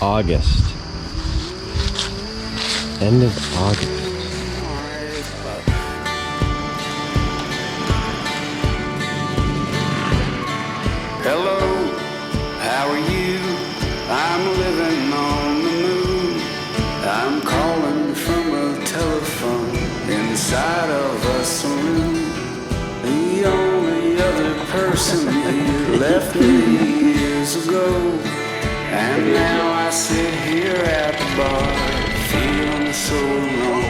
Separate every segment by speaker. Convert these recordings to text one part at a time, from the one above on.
Speaker 1: August. End of August.
Speaker 2: Hello, how are you? I'm living on the moon. I'm calling from a telephone inside of a saloon. The only other person here left me years ago. And now I sit here at the bar, feeling so alone.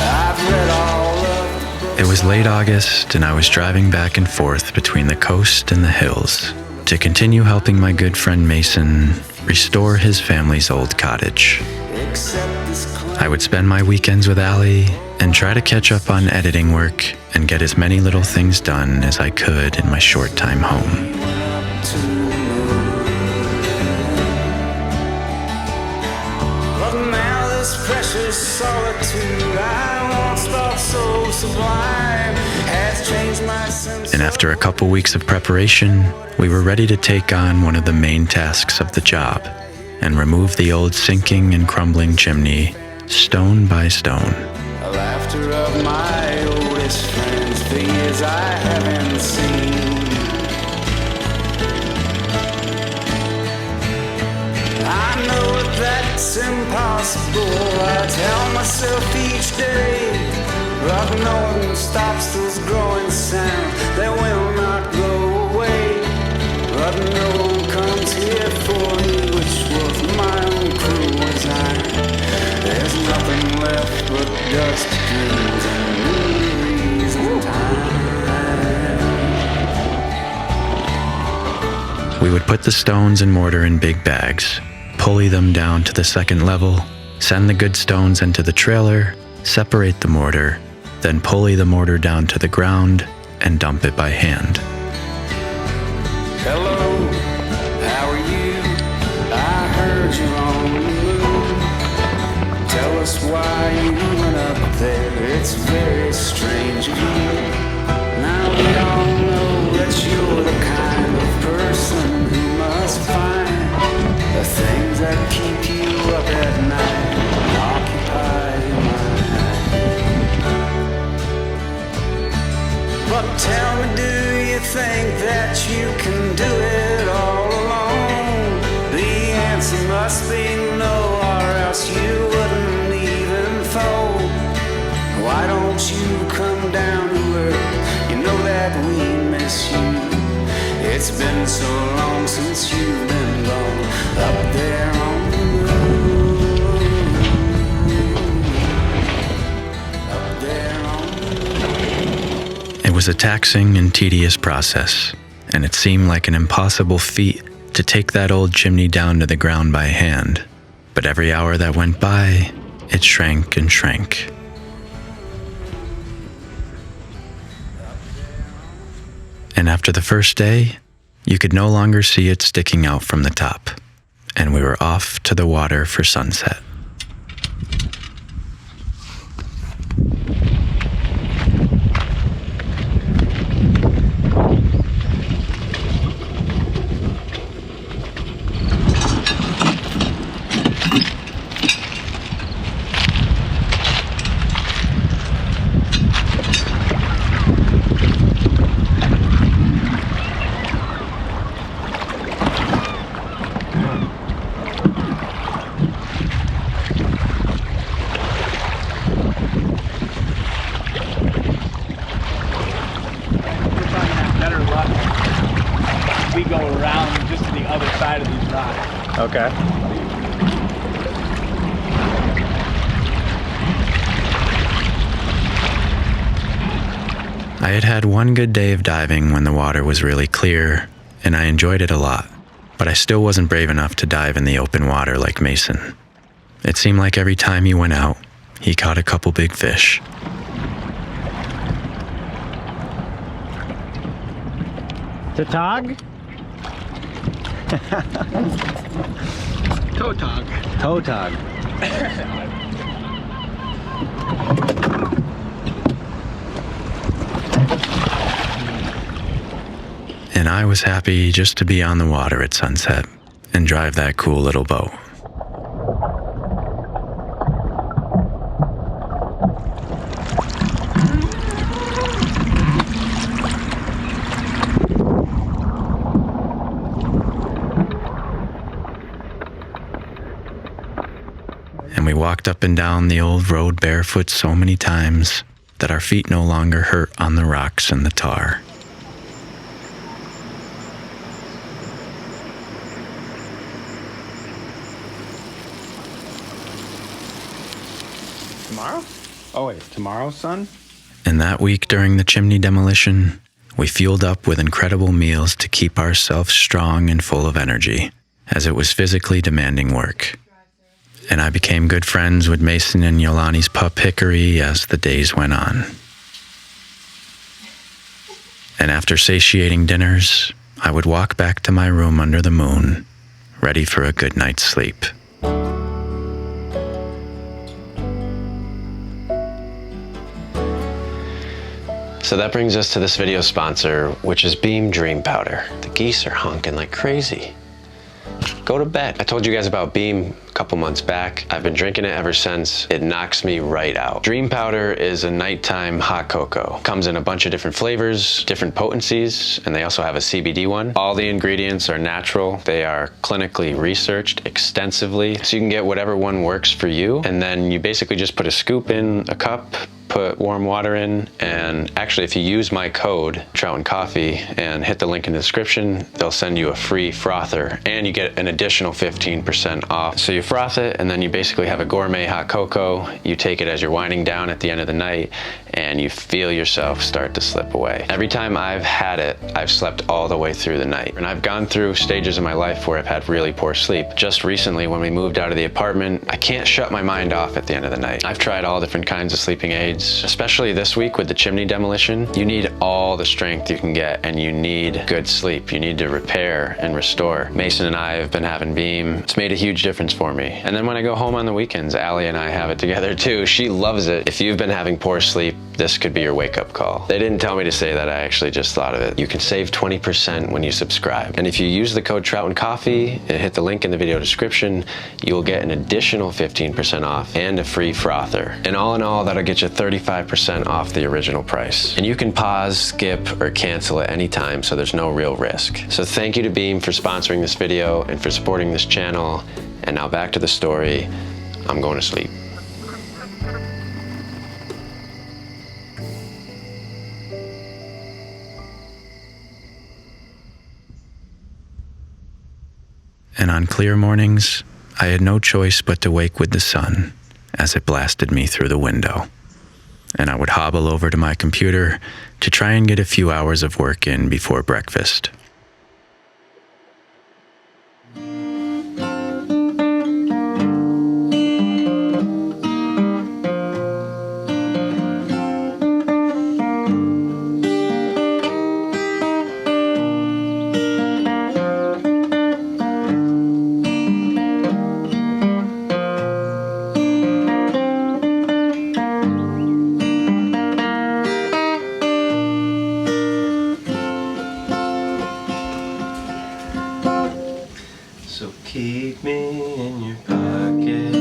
Speaker 2: I've read all of the books.
Speaker 3: It was late August, and I was driving back and forth between the coast and the hills to continue helping my good friend Mason restore his family's old cottage. I would spend my weekends with Allie and try to catch up on editing work and get as many little things done as I could in my short time home.
Speaker 2: But now this precious solitude I once thought so sublime has changed my sense.
Speaker 3: And after a couple weeks of preparation, we were ready to take on one of the main tasks of the job and remove the old sinking and crumbling chimney stone by stone.
Speaker 2: The laughter of my oldest friends, the years I haven't seen. I know that's impossible, I tell myself each day. But no one stops those growing sounds, they will not go away. But no one comes here for me, which was my own cruel design. There's nothing left but dust, dreams, and memories and time.
Speaker 3: We would put the stones and mortar in big bags, pulley them down to the second level, send the good stones into the trailer, separate the mortar, then pulley the mortar down to the ground and dump it by hand.
Speaker 2: Hello, how are you? I heard you're on the moon. Tell us why you went up there, it's very strange of you. Now we all know that you're the kind of person who must find the things that keep you up at night and occupy your mind. But tell me, do you think that you can do it all alone? The answer must be no, or else you wouldn't even fold. Why don't you come down to earth? You know that we miss you. It's been so long since you've been gone up there on the moon. Up there on the moon.
Speaker 3: It was a taxing and tedious process, and it seemed like an impossible feat to take that old chimney down to the ground by hand. But every hour that went by, it shrank and shrank. And after the first day, you could no longer see it sticking out from the top, and we were off to the water for sunset.
Speaker 4: We go around just to the other side of these rocks.
Speaker 1: Okay.
Speaker 3: I had had one good day of diving when the water was really clear, and I enjoyed it a lot, but I still wasn't brave enough to dive in the open water like Mason. It seemed like every time he went out, he caught a couple big fish.
Speaker 4: Tautog? Tautog.
Speaker 1: Tautog.
Speaker 3: I was happy just to be on the water at sunset and drive that cool little boat. And we walked up and down the old road barefoot so many times that our feet no longer hurt on the rocks and the tar.
Speaker 1: Tomorrow? Oh wait, tomorrow, son?
Speaker 3: And that week during the chimney demolition, we fueled up with incredible meals to keep ourselves strong and full of energy, as it was physically demanding work. And I became good friends with Mason and Yolani's pup Hickory as the days went on. And after satiating dinners, I would walk back to my room under the moon, ready for a good night's sleep. So that brings us to this video's sponsor, which is Beam Dream Powder. The geese are honking like crazy. Go to bed. I told you guys about Beam a couple months back. I've been drinking it ever since. It knocks me right out. Dream Powder is a nighttime hot cocoa. Comes in a bunch of different flavors, different potencies, and they also have a CBD one. All the ingredients are natural. They are clinically researched extensively, so you can get whatever one works for you. And then you basically just put a scoop in a cup, put warm water in, and actually if you use my code Trout and Coffee and hit the link in the description, they'll send you a free frother and you get an additional 15% off. So you froth it and then you basically have a gourmet hot cocoa. You take it as you're winding down at the end of the night and you feel yourself start to slip away. Every time I've had it, I've slept all the way through the night. And I've gone through stages in my life where I've had really poor sleep. Just recently when we moved out of the apartment, I can't shut my mind off at the end of the night. I've tried all different kinds of sleeping aids, especially this week with the chimney demolition. You need all the strength you can get and you need good sleep. You need to repair and restore. Mason and I have been having Beam. It's made a huge difference for me. And then when I go home on the weekends, Allie and I have it together too. She loves it. If you've been having poor sleep, this could be your wake-up call. They didn't tell me to say that, I actually just thought of it. You can save 20% when you subscribe. And if you use the code Trout and Coffee and hit the link in the video description, you'll get an additional 15% off and a free frother. And all in all, that'll get you 35% off the original price. And you can pause, skip, or cancel at any time, so there's no real risk. So thank you to Beam for sponsoring this video and for supporting this channel. And now back to the story. I'm going to sleep. And on clear mornings, I had no choice but to wake with the sun as it blasted me through the window. And I would hobble over to my computer to try and get a few hours of work in before breakfast.
Speaker 5: So keep me in your pocket,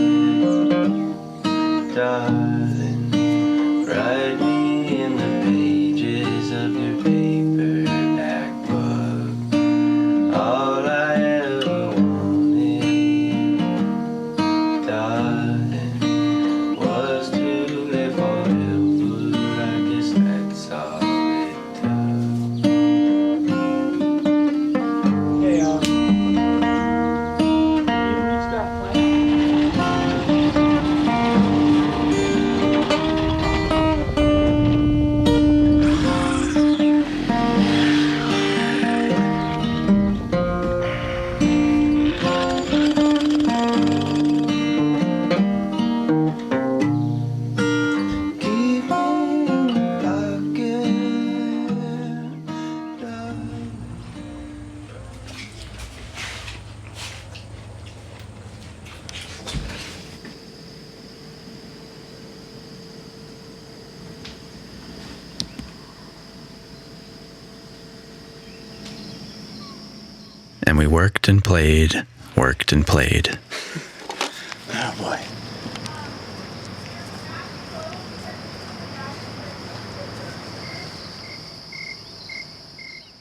Speaker 5: darling. Write me in the pages of your paperback book. All I ever wanted, darling, was to live forever. I guess that's all it took.
Speaker 4: Hey,
Speaker 3: and we worked and played, worked and played.
Speaker 1: Oh boy.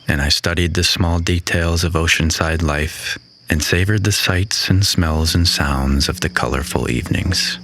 Speaker 3: And I studied the small details of oceanside life and savored the sights and smells and sounds of the colorful evenings.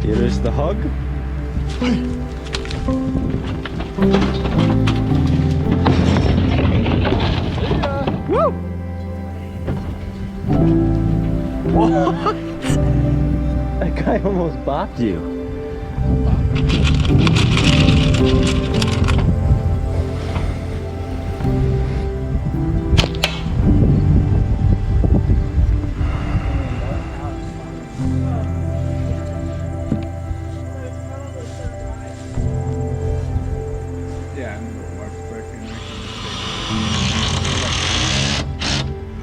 Speaker 1: Here's the hug. Woo! What? That guy almost bopped you.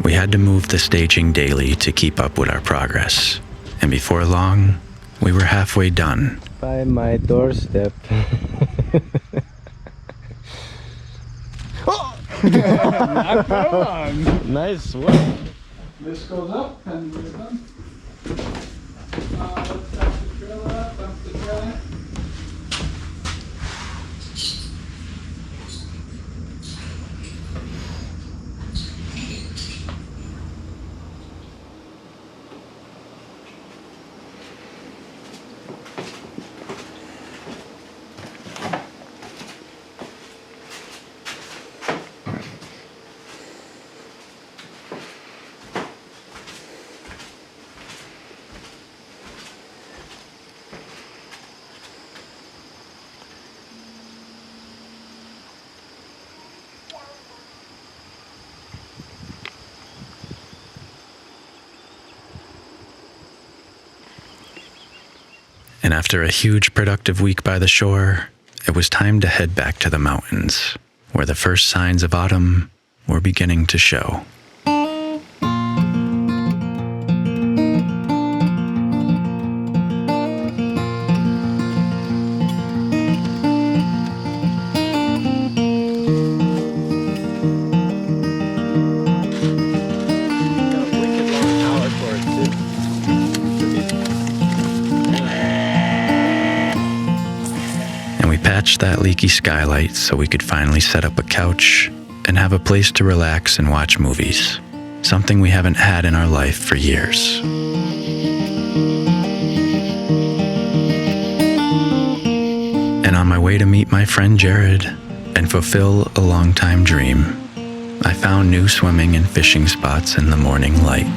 Speaker 3: We had to move the staging daily to keep up with our progress, and before long, we were halfway done.
Speaker 1: By my doorstep.
Speaker 4: Knock on.
Speaker 1: Nice one.
Speaker 4: This goes up and we're done. Let's dump the trailer up, dump the trailer.
Speaker 3: And after a huge productive week by the shore, it was time to head back to the mountains, where the first signs of autumn were beginning to show. Patched that leaky skylight so we could finally set up a couch and have a place to relax and watch movies, something we haven't had in our life for years. And on my way to meet my friend Jared and fulfill a longtime dream, I found new swimming and fishing spots in the morning light.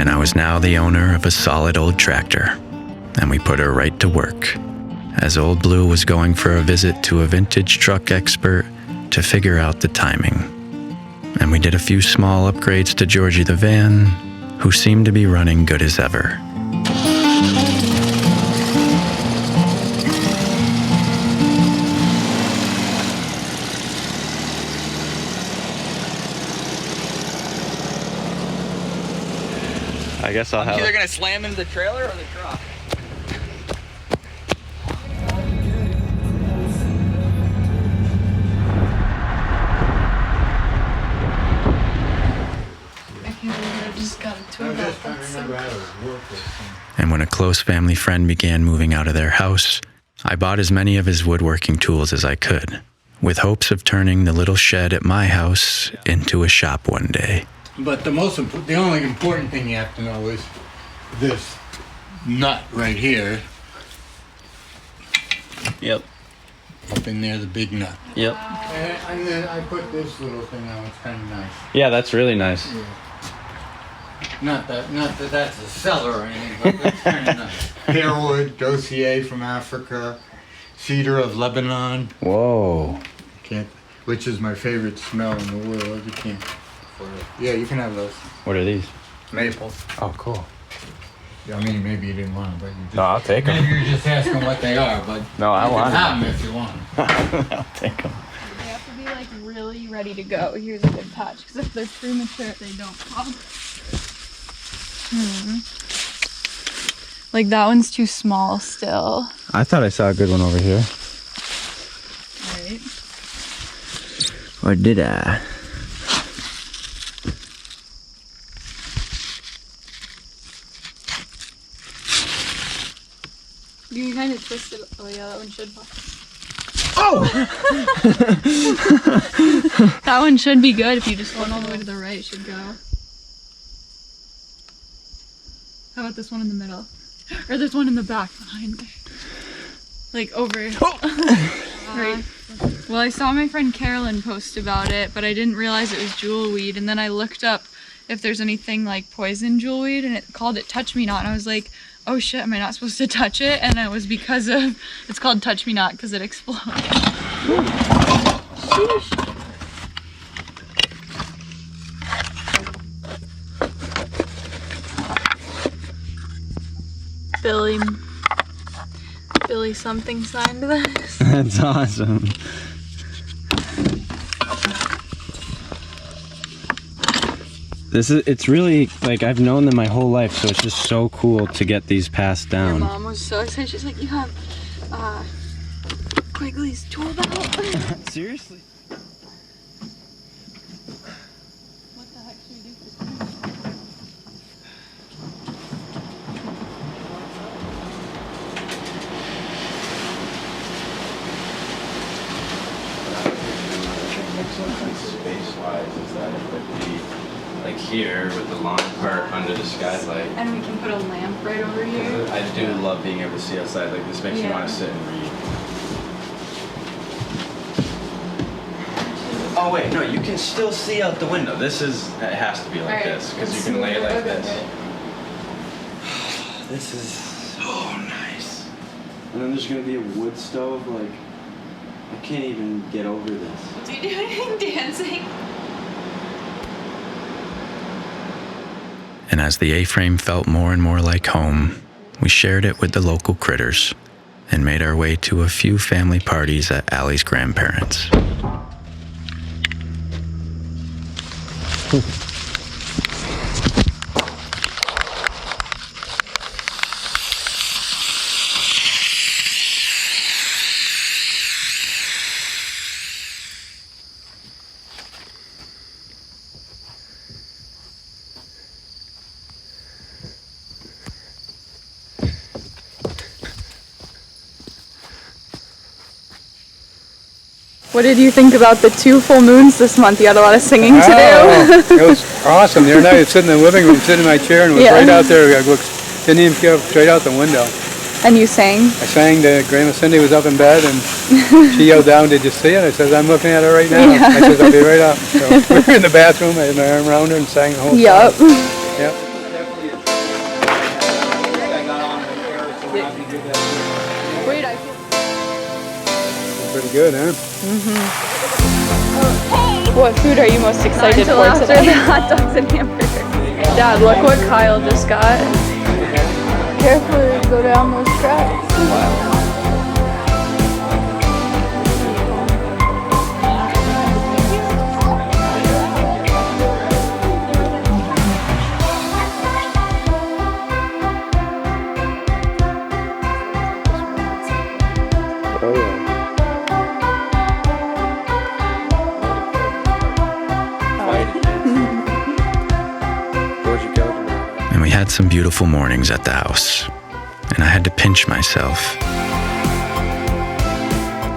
Speaker 3: And I was now the owner of a solid old tractor, and we put her right to work, as Old Blue was going for a visit to a vintage truck expert to figure out the timing. And we did a few small upgrades to Georgie the van, who seemed to be running good as ever.
Speaker 1: I guess I'll have.
Speaker 4: Either gonna slam into the trailer or the truck.
Speaker 6: I can't believe I just got a tool belt. That's so cool.
Speaker 3: And when a close family friend began moving out of their house, I bought as many of his woodworking tools as I could, with hopes of turning the little shed at my house into a shop one day.
Speaker 7: But the only important thing you have to know is this nut right here.
Speaker 1: Yep.
Speaker 7: Up in there, the big nut.
Speaker 1: Yep.
Speaker 7: And then I put this little thing on. It's kind of nice.
Speaker 1: Yeah, that's really nice.
Speaker 7: Yeah. Not that that's a cellar or anything, but that's kind of nice. Pearwood, dossier from Africa, cedar of Lebanon.
Speaker 1: Whoa.
Speaker 7: Which is my favorite smell in the world. You can't. Yeah, you can have those.
Speaker 1: What are these?
Speaker 7: Maple.
Speaker 1: Oh, cool.
Speaker 7: Yeah, I mean, maybe you didn't want them, but you just.
Speaker 1: No, I'll take them.
Speaker 7: Maybe you're just asking what they are, but.
Speaker 1: No, I want
Speaker 7: them. Have them if you want them.
Speaker 1: I'll take them.
Speaker 6: They have to be like really ready to go. Here's a good patch, because if they're premature, they don't pop. Like that one's too small still.
Speaker 1: I thought I saw a good one over here.
Speaker 6: Right.
Speaker 1: Or did I?
Speaker 6: You can kind of twist it. Oh yeah, that one should pop.
Speaker 1: Oh!
Speaker 6: That one should be good if you just went all the way to the right. It should go. How about this one in the middle? Or there's one in the back behind there. Like over. Right. Well, I saw my friend Carolyn post about it, but I didn't realize it was jewelweed. And then I looked up if there's anything like poison jewelweed, and it called it Touch Me Not. And I was like, oh shit, am I not supposed to touch it? And it was because of, it's called Touch Me Not because it explodes. Sheesh. Billy something signed this.
Speaker 1: That's awesome. It's really, like, I've known them my whole life, so it's just so cool to get these passed
Speaker 6: Your
Speaker 1: down.
Speaker 6: mom was so excited. She's like, you have Quigley's tool belt?
Speaker 1: Seriously?
Speaker 6: What the heck should we do for this?
Speaker 5: Space-wise, is that it would be like here with the long part under the skylight.
Speaker 6: And we can put a lamp right over here.
Speaker 5: I do love being able to see outside. Like this makes me
Speaker 6: Yeah.
Speaker 5: want to sit and read. Oh wait, no, you can still see out the window. This is, it has to be like
Speaker 6: Alright,
Speaker 5: this because
Speaker 6: let's
Speaker 5: you can lay it
Speaker 6: move
Speaker 5: like
Speaker 6: it over
Speaker 5: this.
Speaker 6: a bit.
Speaker 5: This is so nice. And then there's gonna be a wood stove. Like I can't even get over this.
Speaker 6: What's he doing? Dancing?
Speaker 3: And as the A-frame felt more and more like home, we shared it with the local critters and made our way to a few family parties at Allie's grandparents'.
Speaker 6: What did you think about the 2 full moons this month? You had a lot of singing to do.
Speaker 8: It was awesome. The other night I was sitting in the living room, sitting in my chair, and it was right out there. I looked, didn't even go straight out the window.
Speaker 6: And you sang?
Speaker 8: I sang to Grandma Cindy was up in bed, and she yelled down, "Did you see it?" I said, "I'm looking at it right now."
Speaker 6: Yeah.
Speaker 8: I said, "I'll be right up." So we were in the bathroom. I had my arm around her and sang the whole song. Yep.
Speaker 6: Wait, I feel
Speaker 8: Pretty good, huh?
Speaker 6: What food are you most excited for today? The hot dogs and hamburgers. Dad, look what Kyle just got. Careful, you go down those tracks.
Speaker 1: Oh yeah.
Speaker 3: And we had some beautiful mornings at the house, and I had to pinch myself,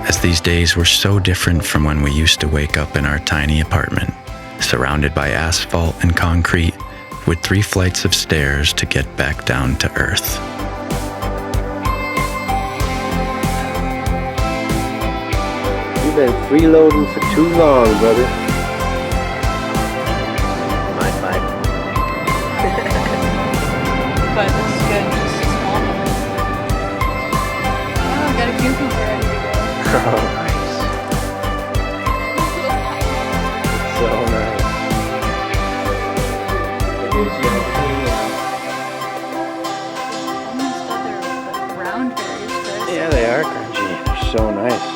Speaker 3: as these days were so different from when we used to wake up in our tiny apartment, surrounded by asphalt and concrete, with 3 flights of stairs to get back down to earth.
Speaker 1: You've been freeloading for too long, brother.
Speaker 6: But this is good, just a small one. Oh, I got a cucumber ready to go.
Speaker 1: Oh, nice. So nice.
Speaker 6: Almost thought they were brown berries, but
Speaker 1: Yeah, they are crunchy. They're so nice.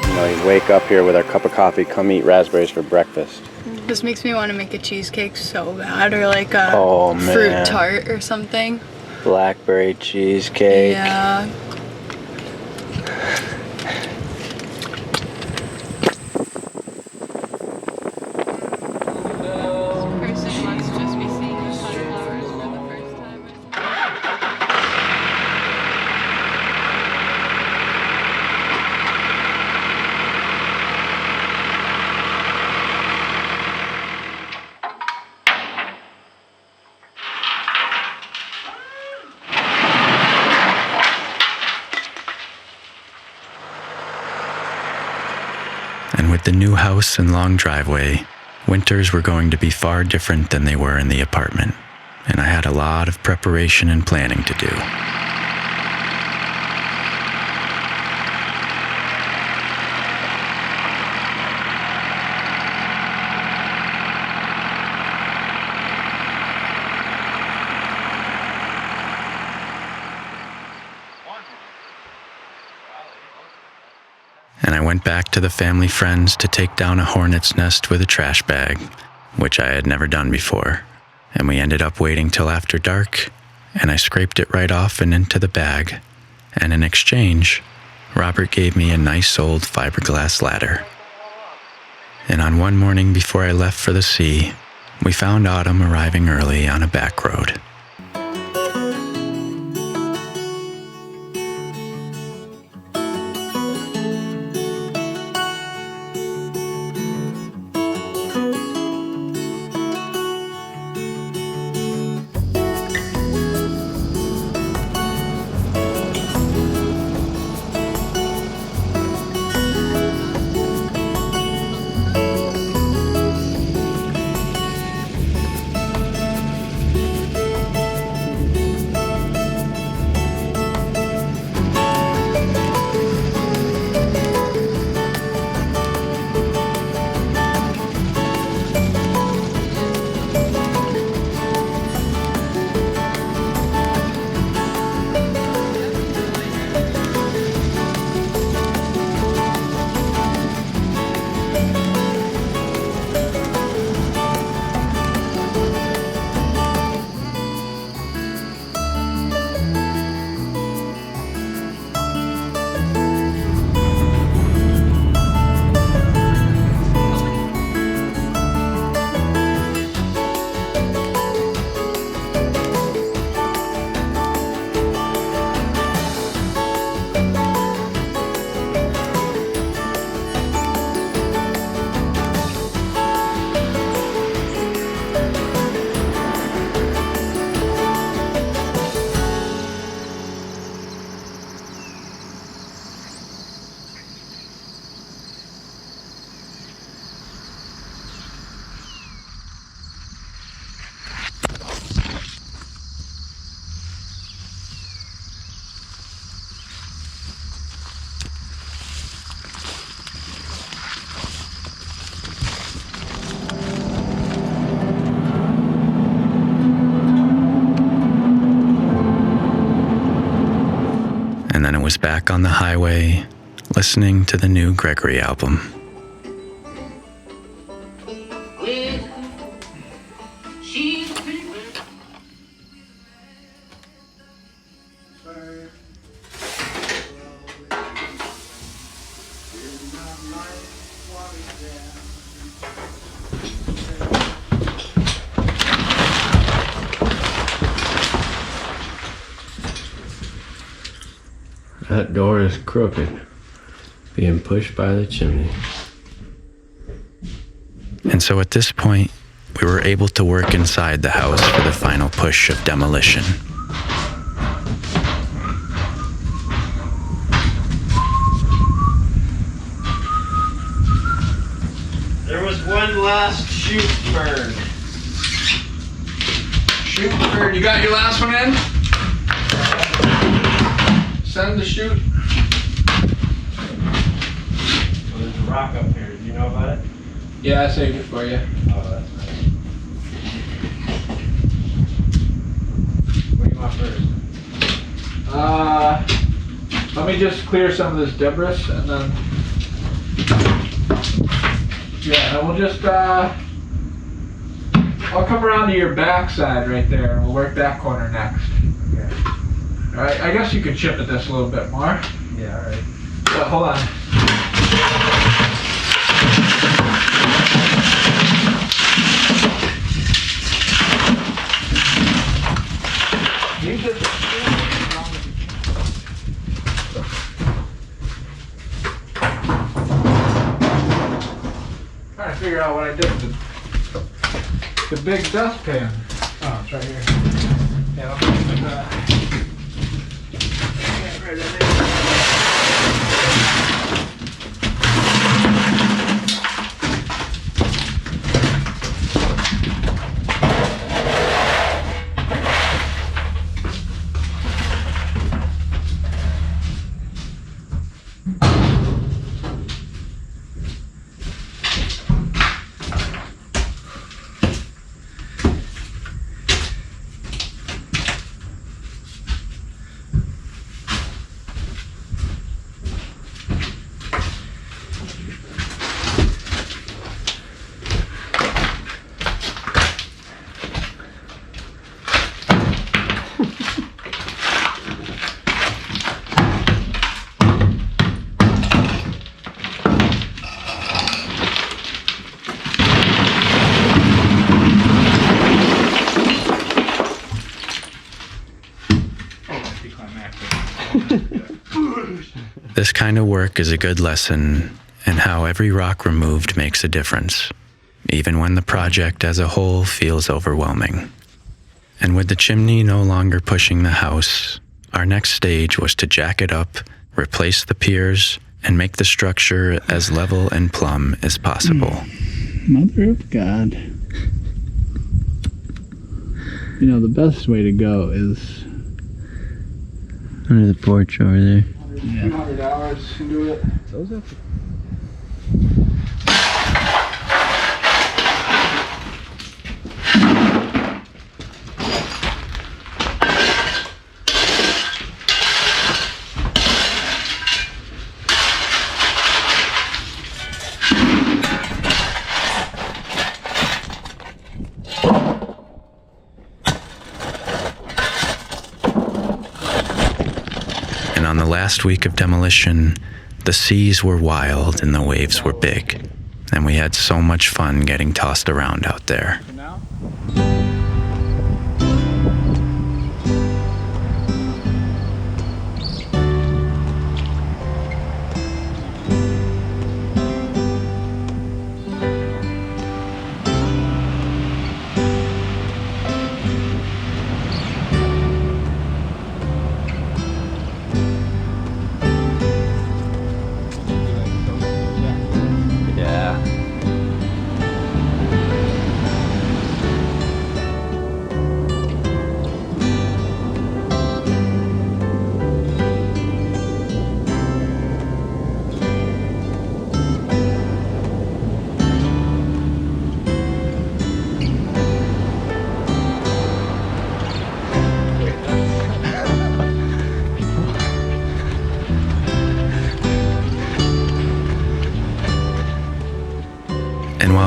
Speaker 1: You know, you wake up here with our cup of coffee, come eat raspberries for breakfast.
Speaker 6: this makes me want to make a cheesecake so bad, or like a
Speaker 1: man.
Speaker 6: fruit tart or something.
Speaker 1: Blackberry cheesecake.
Speaker 6: Yeah. This person must just be seeing the sunflowers for the first time.
Speaker 3: And with the new house and long driveway, winters were going to be far different than they were in the apartment, and I had a lot of preparation and planning to do. And I went back to the family friends to take down a hornet's nest with a trash bag, which I had never done before. And we ended up waiting till after dark, and I scraped it right off and into the bag. And in exchange, Robert gave me a nice old fiberglass ladder. And on one morning before I left for the sea, we found Autumn arriving early on a back road. was back on the highway, listening to the new Gregory album.
Speaker 5: That door is crooked, being pushed by the chimney.
Speaker 3: And so at this point, we were able to work inside the house for the final push of demolition.
Speaker 4: There was one last shoot burn.
Speaker 8: Shoot, bird. You got your last one in? Send the shoot.
Speaker 4: Well, there's a rock up here. Do you know about it?
Speaker 8: Yeah, I saved it for you.
Speaker 4: Oh, that's nice.
Speaker 8: What do you want first? Let me just clear some of this debris and then. Yeah, and we'll just, I'll come around to your back side right there and we'll work that corner next.
Speaker 4: Okay.
Speaker 8: Alright, I guess you could chip at this a little bit more.
Speaker 4: Yeah, alright.
Speaker 8: But hold on. You just trying to figure out what I did with the big dustpan. Oh, it's right here. Yeah, I'll put that. Get rid of it.
Speaker 3: This kind of work is a good lesson in how every rock removed makes a difference, even when the project as a whole feels overwhelming. And with the chimney no longer pushing the house, our next stage was to jack it up, replace the piers, and make the structure as level and plumb as possible.
Speaker 9: Mother of God. You know, the best way to go is
Speaker 5: Under the porch over there.
Speaker 9: yeah.
Speaker 8: 200 hours into it.
Speaker 9: Those are
Speaker 3: And on the last week of demolition, the seas were wild and the waves were big, and we had so much fun getting tossed around out there.
Speaker 8: Now?
Speaker 5: Yeah.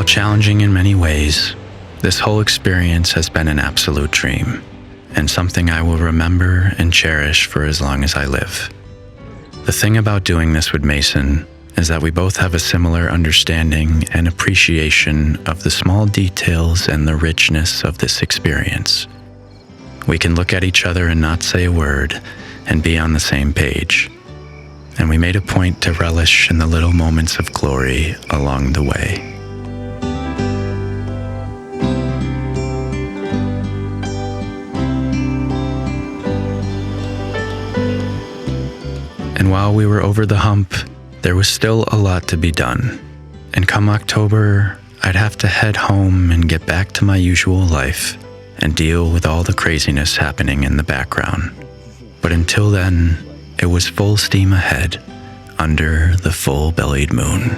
Speaker 3: while challenging in many ways, this whole experience has been an absolute dream, and something I will remember and cherish for as long as I live. The thing about doing this with Mason is that we both have a similar understanding and appreciation of the small details and the richness of this experience. We can look at each other and not say a word and be on the same page. And we made a point to relish in the little moments of glory along the way. And while we were over the hump, there was still a lot to be done. And come October, I'd have to head home and get back to my usual life and deal with all the craziness happening in the background. But until then, it was full steam ahead under the full-bellied moon.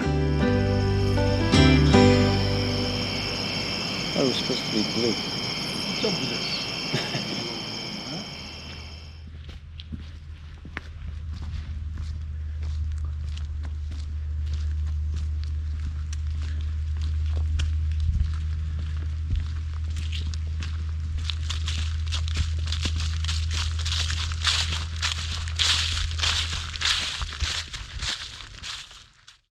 Speaker 5: Oh, it was supposed to be blue.